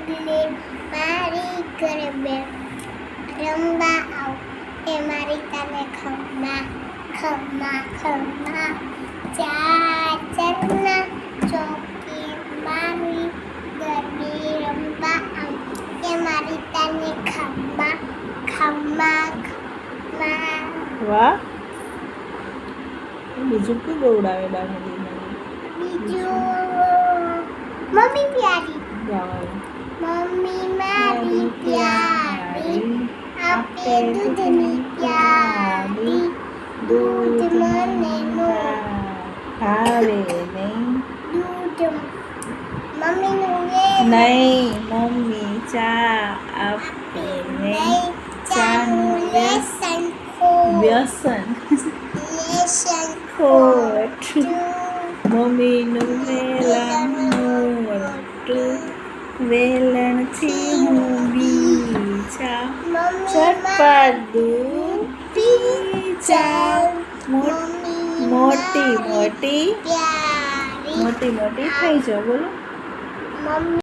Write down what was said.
પગલે મારી ઘરે બે રમવા આવ એ મારી તને ખમ્મા ખમ્મા ખમ્મા ચાચરના ચોકે મારી ઘરે રમવા આવ એ મારી તને ખમ્મા ખમ્મા ખમ્મા. વાહ. બીજું કયું ગવડાવે બાળકો? બીજું મમ્મી પ્યારી ગાવાનું. મમ્મી મારી પ્યારી આપે દૂધની પ્યારી દૂધ મને નો ભાવે નહીં. દૂધ મમ્મીનું નહીં મમ્મી ચા આપે નહીં. ચાનું લેસન ખો વ્યસન લેસન ખોટ. મમ્મીનું વેલણ મોટું વેલણથી હું બીજા ચટપટ દૂધ પી જાઉં. મોટી મોટી પ્યારી મોટી મોટી થઈ જાઓ. બોલો. મમ્મી